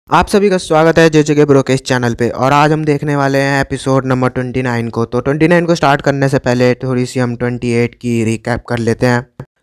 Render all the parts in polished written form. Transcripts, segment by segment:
आप सभी का स्वागत है जे के ब्रोकेश चैनल पे। और आज हम देखने वाले हैं एपिसोड नंबर 29 को। तो 29 को स्टार्ट करने से पहले थोड़ी सी हम 28 की रिकैप कर लेते हैं।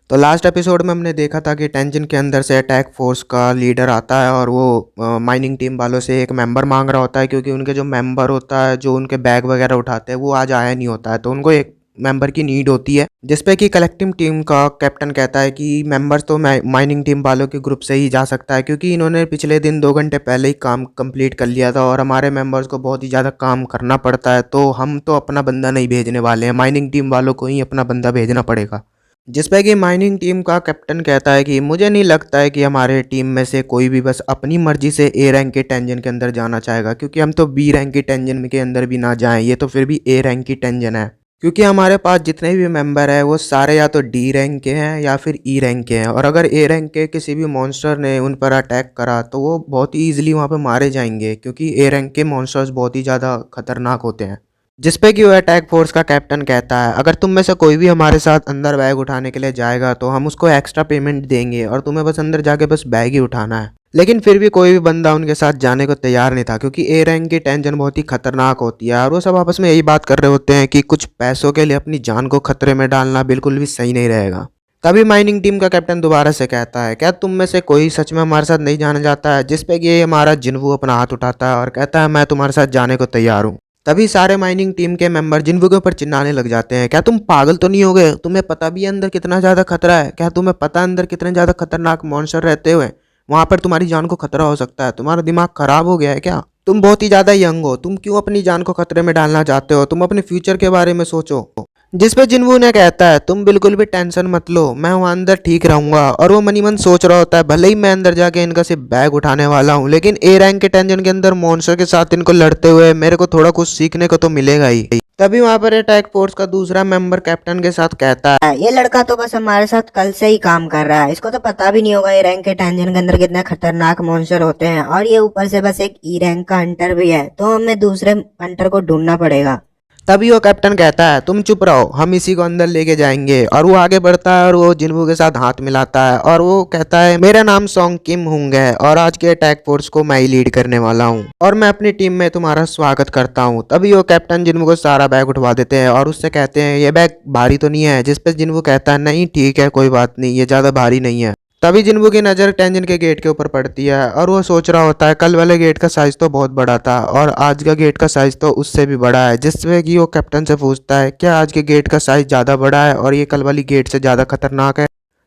तो लास्ट एपिसोड में हमने देखा था कि टेंजन के अंदर से अटैक फोर्स का लीडर आता है और वो माइनिंग टीम वालों से एक मेंबर मांग रहा होता है, क्योंकि उनके जो मेंबर होता है जो उनके बैग वगैरह उठाते हैं वो आज आया नहीं होता है। तो उनको एक मेंबर की नीड होती है, जिसपे कि कलेक्टिव टीम का कैप्टन कहता है कि मेंबर्स तो माइनिंग टीम वालों के ग्रुप से ही जा सकता है, क्योंकि इन्होंने पिछले दिन 2 घंटे पहले ही काम कंप्लीट कर लिया था और हमारे मेंबर्स को बहुत ही ज़्यादा काम करना पड़ता है। तो हम तो अपना बंदा नहीं भेजने वाले हैं, माइनिंग टीम वालों को ही अपना बंदा भेजना पड़ेगा। जिसपे कि माइनिंग टीम का कैप्टन कहता है कि मुझे नहीं लगता है कि हमारे टीम में से कोई भी बस अपनी मर्जी से ए रैंक के टेंजन के अंदर जाना चाहेगा, क्योंकि हम तो बी रैंक की टेंजन के अंदर भी ना जाएं, ये तो फिर भी ए रैंक की टेंजन है। क्योंकि हमारे पास जितने भी मेंबर है वो सारे या तो डी रैंक के हैं या फिर ई रैंक के हैं, और अगर ए रैंक के किसी भी मॉन्स्टर ने उन पर अटैक करा तो वो बहुत ही ईजिली वहाँ पे मारे जाएंगे, क्योंकि ए रैंक के मॉन्स्टर्स बहुत ही ज़्यादा खतरनाक होते हैं। जिसपे कि वो अटैक फोर्स का कैप्टन कहता है अगर तुम में से कोई भी हमारे साथ अंदर बैग उठाने के लिए जाएगा तो हम उसको एक्स्ट्रा पेमेंट देंगे और तुम्हें बस अंदर जाके बस बैग ही उठाना है। लेकिन फिर भी कोई भी बंदा उनके साथ जाने को तैयार नहीं था, क्योंकि ए रैंक की टेंशन बहुत ही खतरनाक होती है और वो सब आपस में यही बात कर रहे होते हैं कि कुछ पैसों के लिए अपनी जान को खतरे में डालना बिल्कुल भी सही नहीं रहेगा। तभी माइनिंग टीम का कैप्टन दोबारा से कहता है क्या तुम में से कोई सच में हमारे साथ नहीं जाना चाहता है, जिसपे कि हमारा जिन्वू अपना हाथ उठाता है और कहता है मैं तुम्हारे साथ जाने को तैयार हूँ। तभी सारे माइनिंग टीम के मेंबर जिन्वू के ऊपर चिल्लाने लग जाते हैं क्या तुम पागल तो नहीं हो गए, तुम्हें पता भी है अंदर कितना ज़्यादा खतरा है, क्या तुम्हें पता है अंदर कितने ज़्यादा खतरनाक मॉन्स्टर रहते हुए वहां पर तुम्हारी जान को खतरा हो सकता है, तुम्हारा दिमाग खराब हो गया है क्या, तुम बहुत ही ज़्यादा यंग हो, तुम क्यों अपनी जान को खतरे में डालना चाहते हो, तुम अपने फ्यूचर के बारे में सोचो। जिस पे जिन्वू ने कहता है तुम बिल्कुल भी टेंशन मत लो, मैं वहाँ अंदर ठीक रहूंगा। और वो मनी मन सोच रहा होता है भले ही मैं अंदर जाके इनका सिर्फ बैग उठाने वाला हूँ, लेकिन ए रैंक के टेंशन के अंदर मॉन्स्टर के साथ इनको लड़ते हुए मेरे को थोड़ा कुछ सीखने को तो मिलेगा ही। तभी वहां पर अटैक फोर्स का दूसरा मेंबर कैप्टन के साथ कहता है ये लड़का तो बस हमारे साथ कल से ही काम कर रहा है, इसको तो पता भी नहीं होगा ये रैंक के टेंजन के अंदर कितने खतरनाक मॉन्स्टर होते हैं, और ये ऊपर से बस एक ई रैंक का हंटर भी है, तो हमें दूसरे हंटर को ढूंढना पड़ेगा। तभी वो कैप्टन कहता है तुम चुप रहो, हम इसी को अंदर लेके जाएंगे। और वो आगे बढ़ता है और वो जिन्वू के साथ हाथ मिलाता है और वो कहता है मेरा नाम सॉन्ग किम हुंग है और आज के अटैक फोर्स को मैं ही लीड करने वाला हूँ और मैं अपनी टीम में तुम्हारा स्वागत करता हूँ। तभी वो कैप्टन जिन्वू को सारा बैग उठवा देते हैं और उससे कहते हैं ये बैग भारी तो नहीं है, जिसपे जिन्वू कहता है नहीं ठीक है कोई बात नहीं, ये ज्यादा भारी नहीं है। तभी जिन्वू की नज़र टेंजन के गेट के ऊपर पड़ती है और वो सोच रहा होता है कल वाले गेट का साइज तो बहुत बड़ा था और आज का गेट का साइज तो उससे भी बड़ा है। जिसमें कि वो कैप्टन से पूछता है क्या आज के गेट का साइज ज़्यादा बड़ा है और ये कल वाली गेट से ज़्यादा खतरनाक है।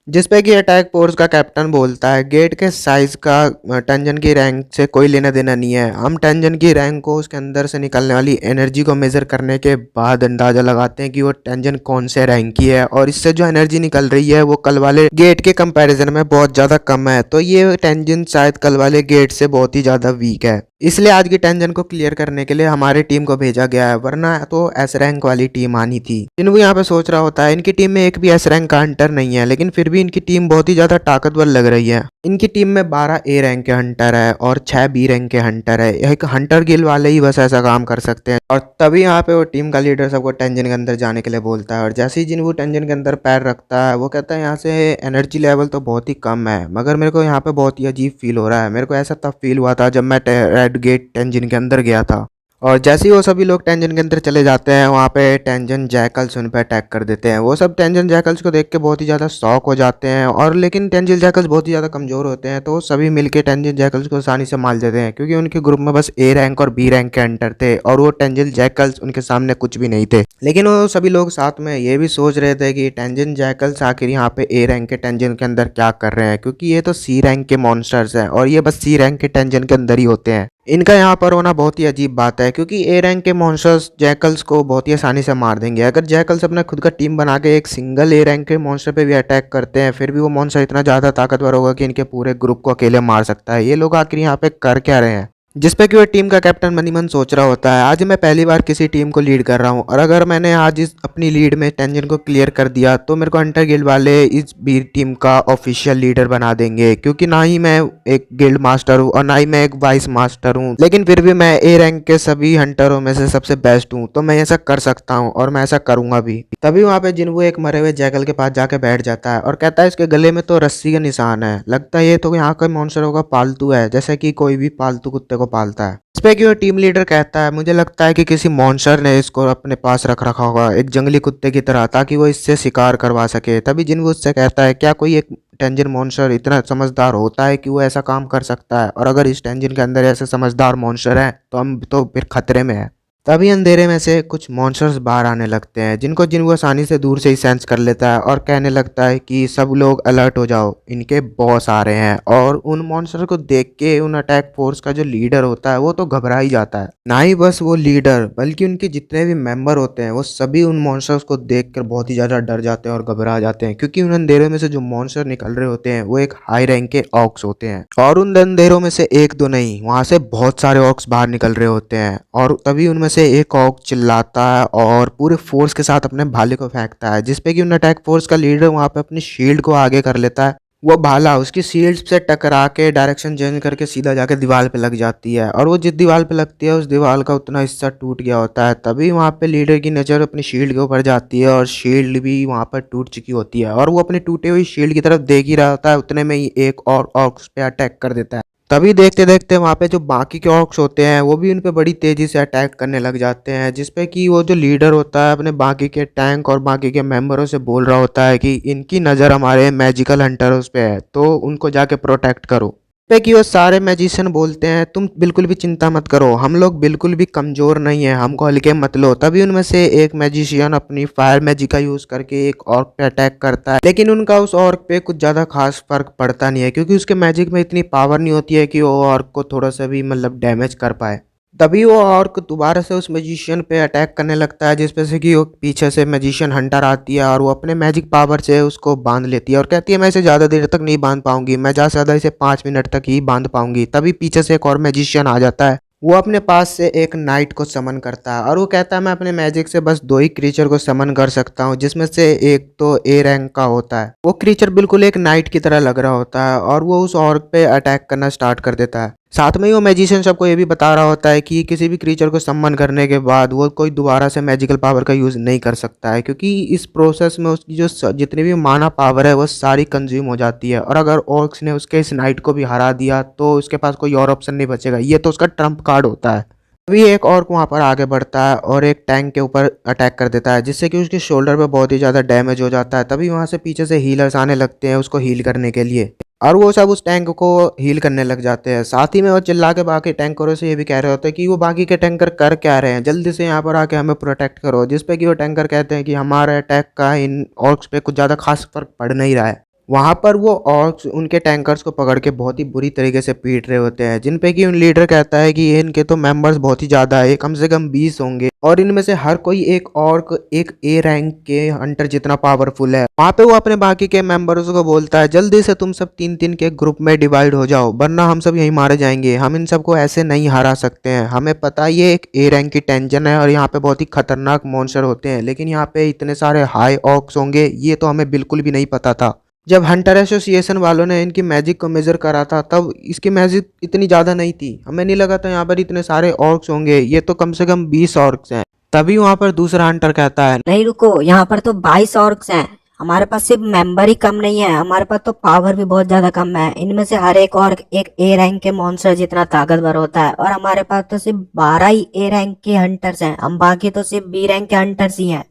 जिसपे कि अटैक फोर्स का कैप्टन बोलता है गेट के साइज का टेंजन की रैंक से कोई लेना देना नहीं है, हम टेंजन की रैंक को उसके अंदर से निकलने वाली एनर्जी को मेजर करने के बाद अंदाजा लगाते हैं कि वो टेंजन कौन से रैंक की है, और इससे जो एनर्जी निकल रही है वो कल वाले गेट के कंपैरिजन में बहुत ज़्यादा कम है। तो ये टेंजन शायद कल वाले गेट से बहुत ही ज़्यादा वीक है, इसलिए आज की टेंजन को क्लियर करने के लिए हमारी टीम को भेजा गया है, वरना तो एस रैंक वाली टीम आनी थी। जिन्वू यहाँ पे सोच रहा होता है इनकी टीम में एक भी एस रैंक का हंटर नहीं है, लेकिन फिर भी इनकी टीम बहुत ही ज्यादा ताकतवर लग रही है। इनकी टीम में 12 ए रैंक के हंटर है और 6 बी रैंक के हंटर है, एक हंटर गिल वाले ही बस ऐसा काम कर सकते हैं। और तभी यहाँ पे वो टीम का लीडर सबको टेंजन के अंदर जाने के लिए बोलता है, और जैसे ही जिन्वू टेंजन के अंदर पैर रखता है वो कहता है यहाँ से एनर्जी लेवल तो बहुत ही कम है, मगर मेरे को यहाँ पे बहुत ही अजीब फील हो रहा है, मेरे को ऐसा तब फील हुआ था जब मैं रेड गेट टेंजन के अंदर गया था। और जैसे ही वो सभी लोग टेंजन के अंदर चले जाते हैं वहाँ पे टेंजन जैकल्स उन पर अटैक कर देते हैं। वो सब टेंजन जैकल्स को देख के बहुत ही ज़्यादा शॉक हो जाते हैं, और लेकिन टेंजन जैकल्स बहुत ही ज़्यादा कमज़ोर होते हैं, तो सभी मिलके टेंजन जैकल्स को आसानी से मार देते हैं, क्योंकि उनके ग्रुप में बस ए रैंक और बी रैंक के हंटर थे और वो टेंजन जैकल्स उनके सामने कुछ भी नहीं थे। लेकिन वो सभी लोग साथ में ये भी सोच रहे थे कि टेंजन जैकल्स आखिर यहाँ पे ए रैंक के टेंजन के अंदर क्या कर रहे हैं, क्योंकि ये तो सी रैंक के मॉन्स्टर्स हैं और ये बस सी रैंक के टेंजन के अंदर ही होते हैं। इनका यहाँ पर होना बहुत ही अजीब बात है, क्योंकि ए रैंक के मॉन्स्टर्स जैकल्स को बहुत ही आसानी से मार देंगे। अगर जैकल्स अपना खुद का टीम बना के एक सिंगल ए रैंक के मॉन्स्टर पे भी अटैक करते हैं फिर भी वो मॉन्स्टर इतना ज़्यादा ताकतवर होगा कि इनके पूरे ग्रुप को अकेले मार सकता है। ये लोग आखिर यहाँ पे कर क्या रहे हैं। जिसपे कि वो टीम का कैप्टन मनी मन सोच रहा होता है, आज मैं पहली बार किसी टीम को लीड कर रहा हूँ और अगर मैंने आज इस अपनी लीड में टेंजन को क्लियर कर दिया तो मेरे को हंटर गिल्ड वाले इस बी टीम का ऑफिशियल लीडर बना देंगे, क्योंकि ना ही मैं एक गिल्ड मास्टर हूँ और ना ही मैं एक वाइस मास्टर हूँ, लेकिन फिर भी मैं ए रैंक के सभी हंटरों में से सबसे बेस्ट हूँ, तो मैं ऐसा कर सकता हूँ और मैं ऐसा करूंगा भी। तभी वहाँ पे जिन्वो एक मरे हुए जैकल के पास जाके बैठ जाता है और कहता है इसके गले में तो रस्सी का निशान है, लगता है ये तो यहाँ का मॉन्स्टर होगा, पालतू है, जैसे कि कोई भी पालतू कुत्ते को पालता है। इस पे कि वो टीम लीडर कहता है, मुझे लगता है कि किसी मॉन्स्टर ने इसको अपने पास रख रखा होगा एक जंगली कुत्ते की तरह, ताकि वो इससे शिकार करवा सके। तभी जिन्वो उससे कहता है, क्या कोई एक टेंजन मॉन्स्टर इतना समझदार होता है कि वो ऐसा काम कर सकता है, और अगर इस टेंजन के अंदर ऐसे समझदार मॉन्स्टर है तो हम तो फिर खतरे में है। तभी अंधेरे में से कुछ मॉन्स्टर्स बाहर आने लगते हैं, जिनको जिन्वो आसानी से दूर से ही सेंस कर लेता है और कहने लगता है कि सब लोग अलर्ट हो जाओ, इनके बॉस आ रहे हैं। और उन मॉन्स्टर को देख के उन अटैक फोर्स का जो लीडर होता है वो तो घबरा ही जाता है। ना ही बस वो लीडर बल्कि उनके जितने भी मेंबर होते हैं वो सभी उन मॉन्स्टर्स को देखकर बहुत ही ज्यादा डर जाते हैं और घबरा जाते हैं, क्योंकि उन अंधेरों में से जो मॉन्स्टर निकल रहे होते हैं वो एक हाई रैंक के ऑक्स होते हैं। और उन अंधेरों में से एक दो नहीं, वहां से बहुत सारे ऑक्स बाहर निकल रहे होते हैं। और तभी उनमें से एक ऑक चिल्लाता है और पूरे फोर्स के साथ अपने भाले को फेंकता है, जिसपे कि उन अटैक फोर्स का लीडर वहां पे अपनी शील्ड को आगे कर लेता है। वो भाला उसकी शील्ड से टकरा के डायरेक्शन चेंज करके सीधा जाके दीवार पे लग जाती है, और वो जिस दीवार पे लगती है उस दीवार का उतना हिस्सा टूट गया होता है। तभी वहां पे लीडर की नजर अपनी शील्ड के ऊपर जाती है और शील्ड भी वहां पर टूट चुकी होती है, और वो अपनी टूटी हुई शील्ड की तरफ देख ही रहा होता है, उतने में ही एक और ऑक्स पे अटैक कर देता है। तभी देखते देखते वहां पे जो बाकी के ऑर्क्स होते हैं वो भी उन पे बड़ी तेजी से अटैक करने लग जाते हैं, जिसपे कि वो जो लीडर होता है अपने बाकी के टैंक और बाकी के मेंबरों से बोल रहा होता है कि इनकी नज़र हमारे मैजिकल हंटर्स पे है, तो उनको जाके प्रोटेक्ट करो। पे कि वो सारे मैजिशियन बोलते हैं, तुम बिल्कुल भी चिंता मत करो, हम लोग बिल्कुल भी कमज़ोर नहीं है, हमको हल्के मत लो। तभी उनमें से एक मैजिशियन अपनी फायर मैजिक का यूज़ करके एक ऑर्क पे अटैक करता है, लेकिन उनका उस ऑर्क पे कुछ ज़्यादा खास फर्क पड़ता नहीं है, क्योंकि उसके मैजिक में इतनी पावर नहीं होती है कि वो ऑर्क को थोड़ा सा भी मतलब डैमेज कर पाए। तभी वो ऑर्क दोबारा से उस मैजिशियन पे अटैक करने लगता है, जिसपे से कि वो पीछे से मैजिशियन हंटर आती है और वो अपने मैजिक पावर से उसको बांध लेती है और कहती है मैं इसे ज़्यादा देर तक नहीं बांध पाऊंगी, मैं ज़्यादा से ज़्यादा इसे 5 मिनट तक ही बांध पाऊंगी। तभी पीछे से एक और मैजिशियन आ जाता है, वो अपने पास से एक नाइट को समन करता है और वो कहता है मैं अपने मैजिक से बस 2 ही क्रीचर को समन कर सकता हूँ, जिसमें से एक तो ए रैंक का होता है। वो क्रीचर बिल्कुल एक नाइट की तरह लग रहा होता है और वो उस ऑर्क पे अटैक करना स्टार्ट कर देता है। साथ में ही वो मैजिशियन सबको ये भी बता रहा होता है कि किसी भी क्रीचर को सम्मन करने के बाद वो कोई दोबारा से मैजिकल पावर का यूज़ नहीं कर सकता है, क्योंकि इस प्रोसेस में उसकी जो जितनी भी माना पावर है वो सारी कंज्यूम हो जाती है, और अगर ऑर्क्स ने उसके इस नाइट को भी हरा दिया तो उसके पास कोई और ऑप्शन नहीं बचेगा, ये तो उसका ट्रम्प कार्ड होता है। तभी एक ऑर्क वहाँ पर आगे बढ़ता है और एक टैंक के ऊपर अटैक कर देता है, जिससे कि उसके शोल्डर पे बहुत ही ज़्यादा डैमेज हो जाता है। तभी वहाँ से पीछे से हीलर्स आने लगते हैं उसको हील करने के लिए, और वो सब उस टैंक को हील करने लग जाते हैं। साथ ही में वो चिल्ला के बाकी टैंकरों से ये भी कह रहे होते हैं कि वो बाकी के टैंकर कर क्या रहे हैं, जल्दी से यहाँ पर आके हमें प्रोटेक्ट करो। जिस पे कि वो टैंकर कहते हैं कि हमारे अटैक का इन ऑर्क्स पे कुछ ज़्यादा खास फर्क पड़ नहीं रहा है। वहाँ पर वो ऑर्क्स उनके टैंकर्स को पकड़ के बहुत ही बुरी तरीके से पीट रहे होते हैं, जिन पे कि उन लीडर कहता है कि इनके तो मेंबर्स बहुत ही ज़्यादा है, कम से कम 20 होंगे, और इनमें से हर कोई एक ऑर्क एक ए रैंक के हंटर जितना पावरफुल है। वहाँ पे वो अपने बाकी के मेंबर्स को बोलता है जल्दी से तुम सब 3-3 के ग्रुप में डिवाइड हो जाओ, वरना हम सब यहीं मारे जाएंगे, हम इन सबको ऐसे नहीं हरा सकते हैं। हमें पता ये एक ए रैंक की टेंशन है और यहाँ पे बहुत ही खतरनाक मॉन्स्टर होते हैं, लेकिन यहाँ पे इतने सारे हाई ऑर्क्स होंगे ये तो हमें बिल्कुल भी नहीं पता था। जब हंटर एसोसिएशन वालों ने इनकी मैजिक को मेजर करा था तब इसकी मैजिक इतनी ज़्यादा नहीं थी, हमें नहीं लगा था यहाँ पर इतने सारे ऑर्क्स होंगे, ये तो कम से कम 20 ऑर्क्स हैं। तभी वहाँ पर दूसरा हंटर कहता है नहीं रुको, यहाँ पर तो 22 ऑर्क्स हैं, हमारे पास सिर्फ मेंबर ही कम नहीं है, हमारे पास तो पावर भी बहुत ज्यादा कम है। इनमें से हर एक ऑर्क एक ए रैंक के मॉन्स्टर जितना ताकतवर होता है, और हमारे पास तो सिर्फ 12 ही ए रैंक के हंटर्स हैं, हम बाकी तो सिर्फ बी रैंक के हंटर्स ही हैं।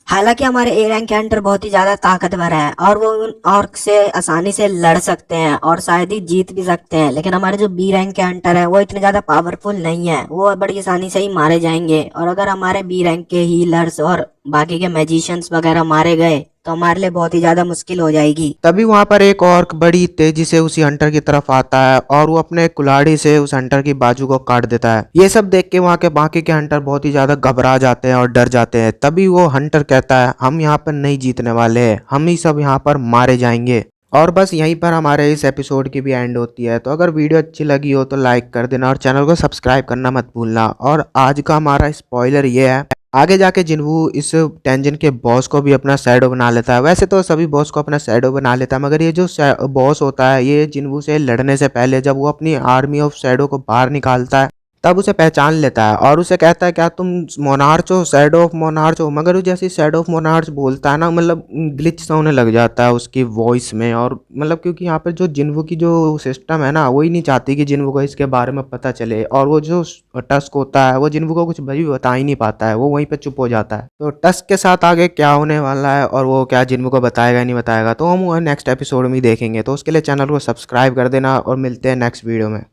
हालांकि हमारे ए रैंक के हंटर बहुत ही ज्यादा ताकतवर हैं और वो उन ऑर्क से आसानी से लड़ सकते हैं और शायद ही जीत भी सकते हैं, लेकिन हमारे जो बी रैंक के हंटर है वो इतने ज्यादा पावरफुल नहीं है, वो बड़ी आसानी से ही मारे जाएंगे। और अगर हमारे बी रैंक के हीलर्स और बाकी के मैजिशियंस वगैरह मारे गए तो हमारे लिए बहुत ही ज्यादा मुश्किल हो जाएगी। तभी वहां पर एक ऑर्क बड़ी तेजी से उसी हंटर की तरफ आता है और वो अपने कुल्हाड़ी से उस हंटर की बाजू को काट देता है। ये सब देख के वहां के बाकी के हंटर बहुत ही ज्यादा घबरा जाते हैं और डर जाते हैं। तभी वो हंटर कहता है हम यहाँ पर नहीं जीतने वाले हैं, हम ही सब यहाँ पर मारे जाएंगे। और बस यहीं पर हमारे इस एपिसोड की भी एंड होती है। तो अगर वीडियो अच्छी लगी हो तो लाइक कर देना और चैनल को सब्सक्राइब करना मत भूलना। और आज का हमारा स्पॉइलर ये है, आगे जाके जिन्वू इस टेंजन के बॉस को भी अपना शैडो बना लेता है। वैसे तो सभी बॉस को अपना शैडो बना लेता है, मगर ये जो बॉस होता है ये जिन्वू से लड़ने से पहले जब वो अपनी आर्मी ऑफ शैडो को बाहर निकालता है तब उसे पहचान लेता है और उसे कहता है क्या तुम मोनार्च हो, शैडो ऑफ मोनार्च हो। मगर वो जैसे शैडो ऑफ मोनार्च बोलता है ना, मतलब ग्लिच सा होने लग जाता है उसकी वॉइस में। और मतलब क्योंकि यहाँ पर जो जिन्वू की जो सिस्टम है ना, वही नहीं चाहती कि जिन्वू को इसके बारे में पता चले। और वो जो टस्क होता है वो जिन्वू को कुछ भी बता ही नहीं पाता है, वो वहीं पे चुप हो जाता है। तो टस्क के साथ आगे क्या होने वाला है और वो क्या जिन्वू को बताएगा नहीं बताएगा, तो हम नेक्स्ट एपिसोड में ही देखेंगे। तो उसके लिए चैनल को सब्सक्राइब कर देना और मिलते हैं नेक्स्ट वीडियो में।